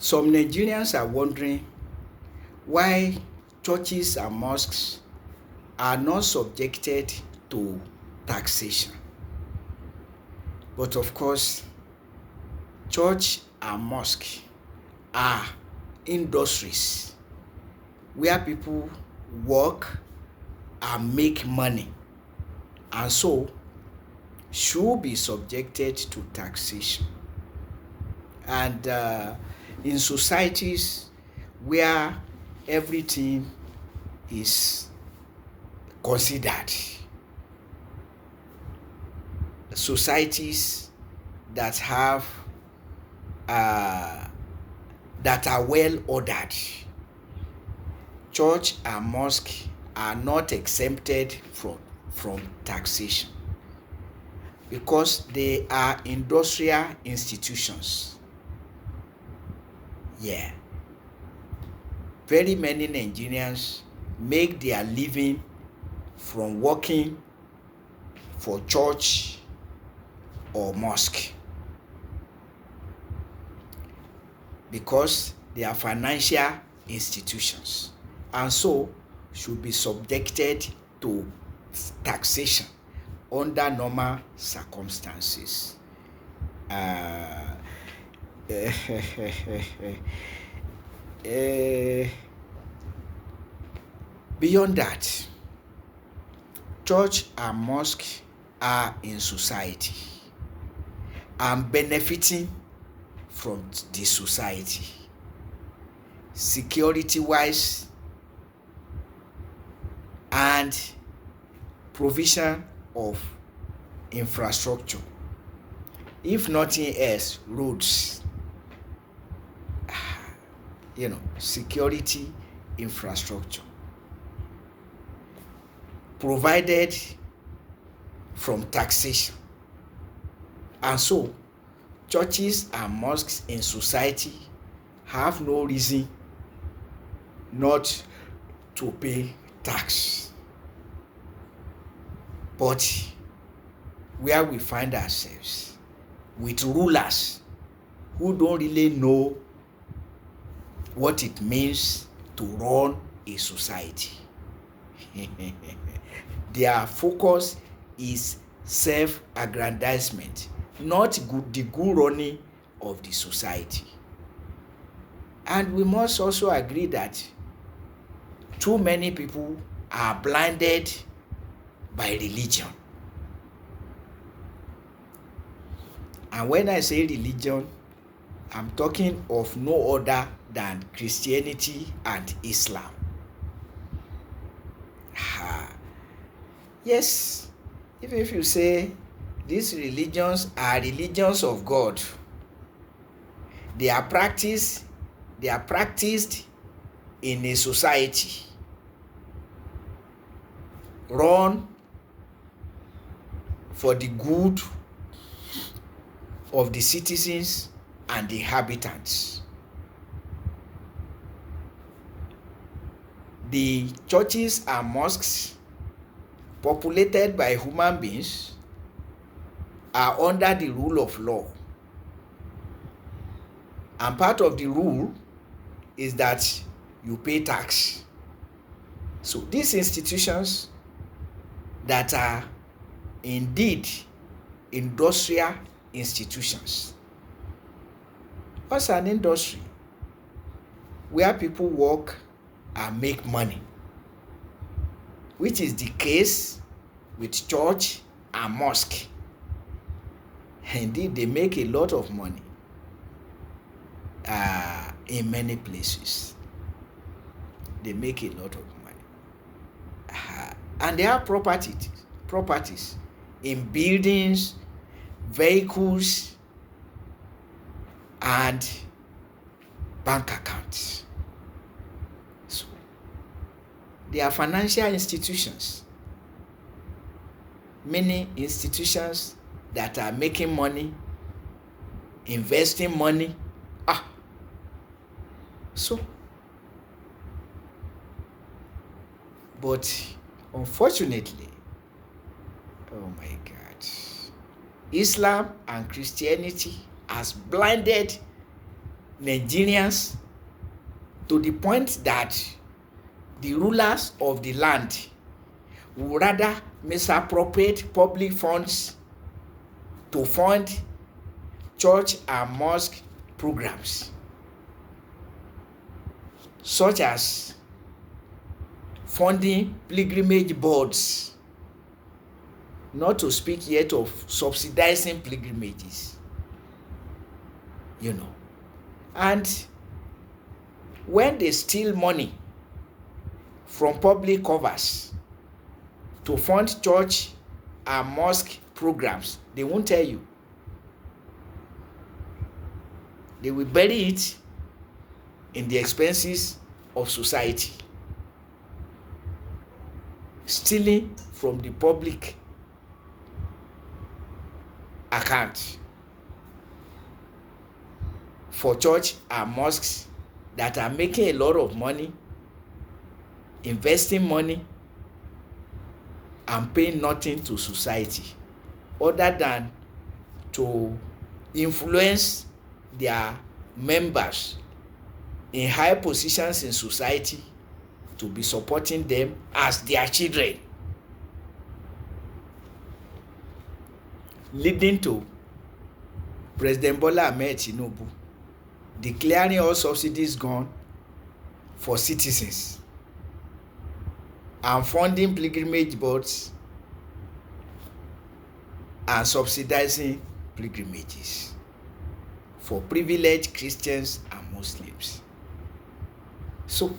Some Nigerians are wondering why churches and mosques are not subjected to taxation. But of course, church and mosque are industries where people work and make money, and so should be subjected to taxation. And in societies where everything is considered, societies that have that are well ordered, church and mosque are not exempted from taxation because they are industrial institutions. Yeah. Very many Nigerians make their living from working for church or mosque because they are financial institutions and so should be subjected to taxation under normal circumstances. Beyond that, church and mosque are in society and benefiting from the society, security wise and provision of infrastructure. If nothing else, roads, security, infrastructure provided from taxation. And so churches and mosques in society have no reason not to pay tax. But where we find ourselves with rulers who don't really know what it means to run a society. Their focus is self-aggrandizement, not the good running of the society. And we must also agree that too many people are blinded by religion. And when I say religion, I'm talking of no other than Christianity and Islam. Yes, even if you say these religions are religions of God, they are practiced in a society run for the good of the citizens and the inhabitants. The churches and mosques populated by human beings are under the rule of law. And part of the rule is that you pay tax. So these institutions that are indeed industrial institutions. What's an industry? Where people work and make money, which is the case with church and mosque. Indeed, they make a lot of money in many places. They make a lot of money. And they have properties in buildings, vehicles, and bank accounts. So they are financial institutions. Many institutions that are making money, investing money. So, but unfortunately, oh my God, Islam and Christianity has blinded Nigerians to the point that the rulers of the land would rather misappropriate public funds to fund church and mosque programs, such as funding pilgrimage boards, not to speak yet of subsidizing pilgrimages, And when they steal money from public covers to fund church and mosque programs, they won't tell you. They will bury it in the expenses of society, stealing from the public account for church and mosques that are making a lot of money, investing money, and paying nothing to society other than to influence their members in high positions in society to be supporting them as their children, leading to President Bola Ahmed Tinubu declaring all subsidies gone for citizens and funding pilgrimage boards and subsidizing pilgrimages for privileged Christians and Muslims. So,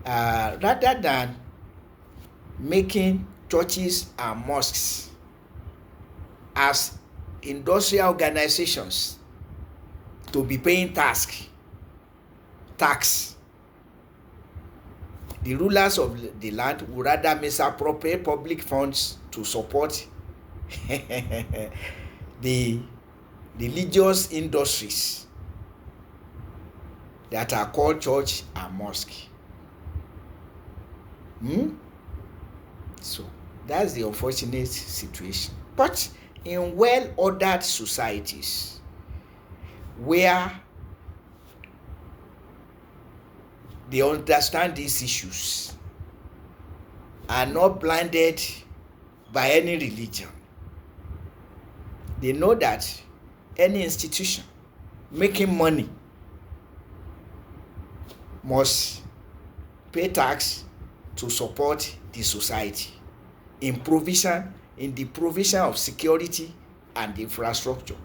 rather than making churches and mosques as industrial organizations to be paying tax, the rulers of the land would rather misappropriate public funds to support the religious industries that are called church and mosque. So that's the unfortunate situation. But in well-ordered societies where they understand these issues, are not blinded by any religion, they know that any institution making money must pay tax to support the society in the provision of security and infrastructure.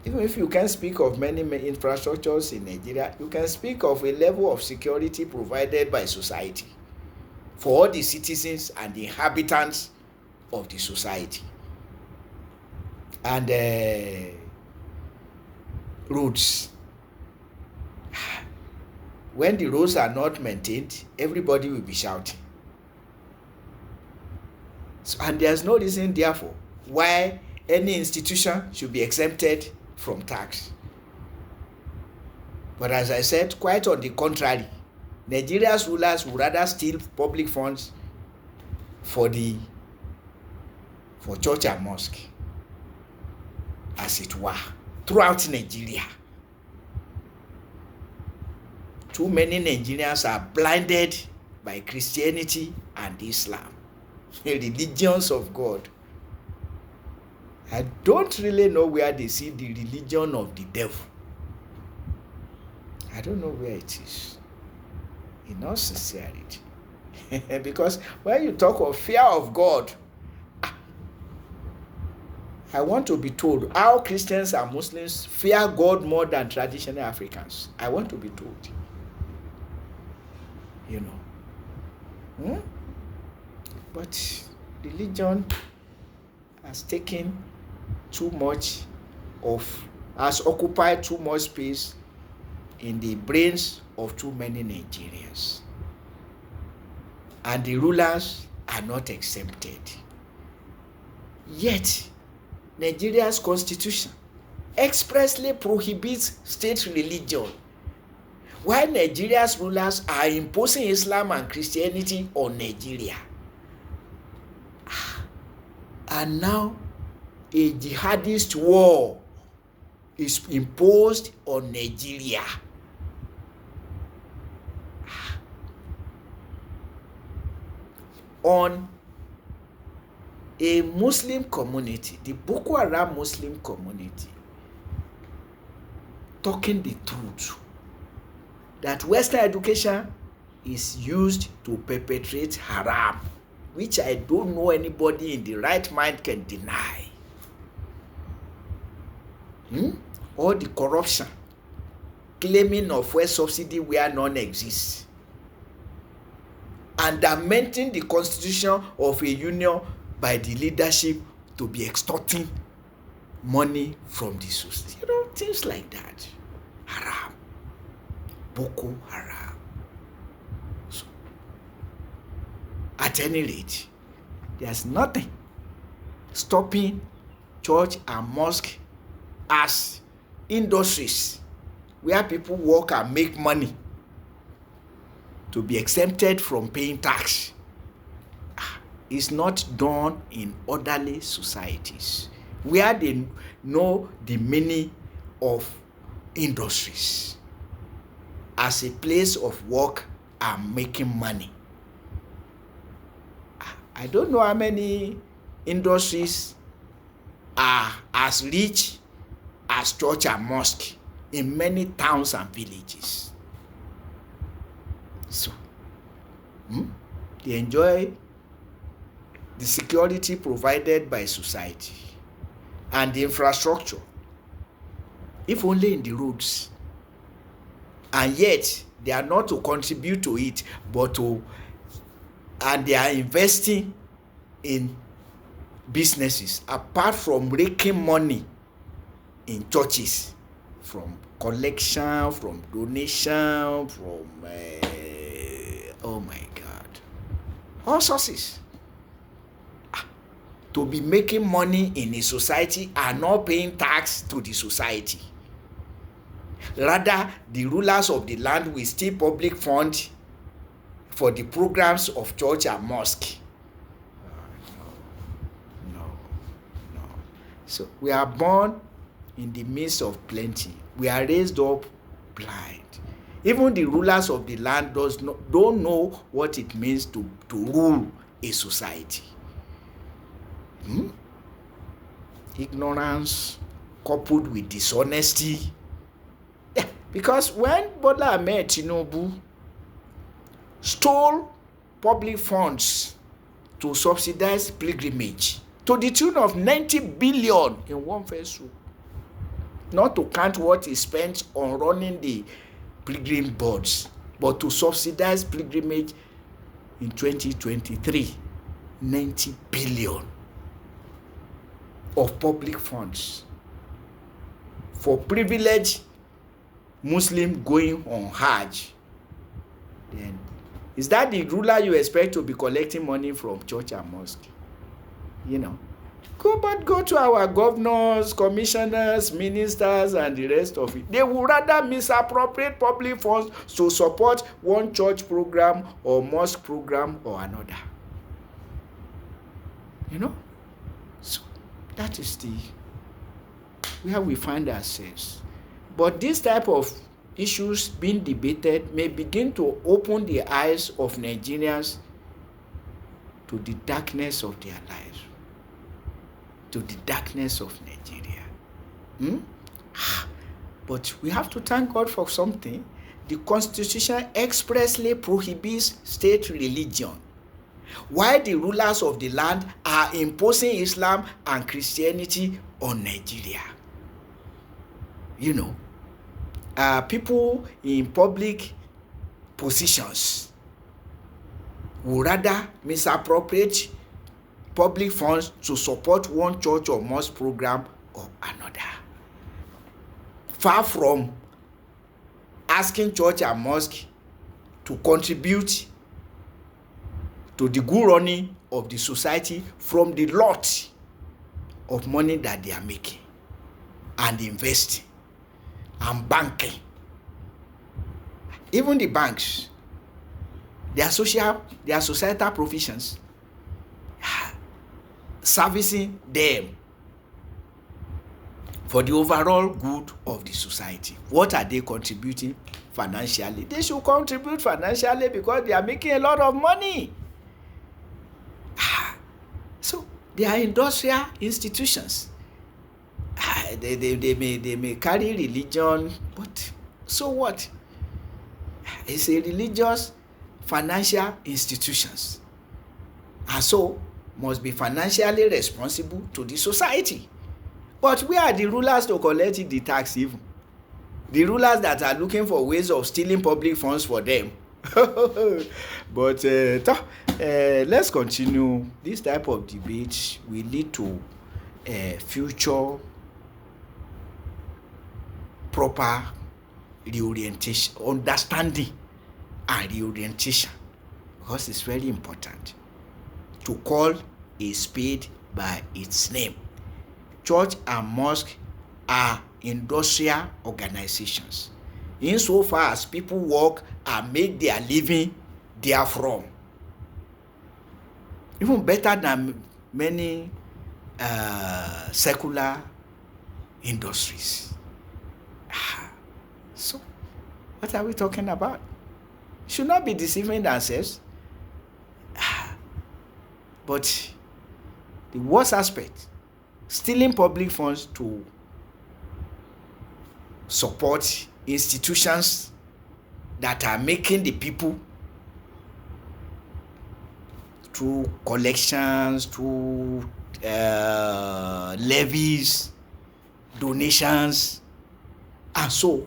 Even if you can speak of many infrastructures in Nigeria, you can speak of a level of security provided by society for all the citizens and the inhabitants of the society. And roads. When the roads are not maintained, everybody will be shouting. So, and there's no reason, therefore, why any institution should be exempted from tax. But as I said, quite on the contrary, Nigeria's rulers would rather steal public funds for church and mosque, as it were, throughout Nigeria. Too many Nigerians are blinded by Christianity and Islam, the religions of God. I don't really know where they see the religion of the devil. I don't know where it is, in all sincerity. Because when you talk of fear of God, I want to be told how Christians and Muslims fear God more than traditional Africans. I want to be told. But religion has occupied too much space in the brains of too many Nigerians. And the rulers are not exempted. Yet, Nigeria's constitution expressly prohibits state religion, while Nigeria's rulers are imposing Islam and Christianity on Nigeria. And now a jihadist war is imposed on Nigeria. On a Muslim community, the Boko Haram Muslim community, talking the truth that Western education is used to perpetrate haram, which I don't know anybody in the right mind can deny. All the corruption, claiming of fuel subsidy where none exists, and amending the constitution of a union by the leadership to be extorting money from the society. Things like that. Haram. Boko Haram. So, at any rate, there's nothing stopping church and mosque as industries where people work and make money to be exempted from paying tax. It's not done in orderly societies where they know the meaning of industries as a place of work and making money. I don't know how many industries are as rich as church and mosque in many towns and villages. So, they enjoy the security provided by society and the infrastructure, if only in the roads, and yet they are not to contribute to it, and they are investing in businesses apart from raking money in churches from collection, from donation, from oh my God, all sources. To be making money in a society and not paying tax to the society. Rather, the rulers of the land will steal public funds for the programs of church and mosque. No. So we are born in the midst of plenty. We are raised up blind. Even the rulers of the land don't know what it means to rule a society. Ignorance coupled with dishonesty. Yeah, because when Bola Ahmed Tinubu stole public funds to subsidize pilgrimage to the tune of 90 billion in one fell swoop, not to count what he spent on running the pilgrim boards, but to subsidize pilgrimage in 2023, 90 billion of public funds for privileged Muslim going on Hajj. Then is that the ruler you expect to be collecting money from church and mosque? Go to our governors, commissioners, ministers, and the rest of it. They would rather misappropriate public funds to support one church program or mosque program or another. So that is where we find ourselves. But this type of issues being debated may begin to open the eyes of Nigerians to the darkness of their lives, to the darkness of Nigeria. But we have to thank God for something. The Constitution expressly prohibits state religion, while the rulers of the land are imposing Islam and Christianity on Nigeria. People in public positions would rather misappropriate public funds to support one church or mosque program or another, far from asking church and mosque to contribute to the good running of the society from the lot of money that they are making and investing and banking. Even the banks, their societal provisions, servicing them for the overall good of the society. What are they contributing financially? They should contribute financially because they are making a lot of money. So they are industrial institutions. They may carry religion, but so what? It's a religious financial institutions, and so must be financially responsible to the society. But where are the rulers to collect the tax even? The rulers that are looking for ways of stealing public funds for them. But let's continue. This type of debate will lead to future proper reorientation, understanding and reorientation, because it's very important to call a spade by its name. Church and mosque are industrial organizations insofar as people work and make their living therefrom, even better than many secular industries. So what are we talking about? Should not be deceiving ourselves. But the worst aspect, stealing public funds to support institutions that are making the people through collections, through levies, donations, and so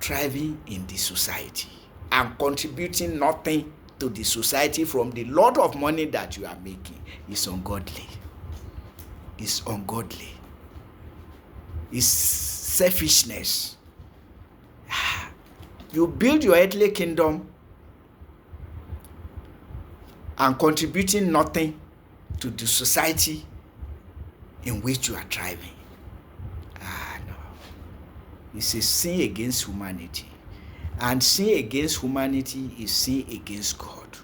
thriving in the society and contributing nothing to the society from the lot of money that you are making is ungodly. It's ungodly. It's selfishness. You build your earthly kingdom and contributing nothing to the society in which you are thriving. No. It's a sin against humanity. And sin against humanity is sin against God.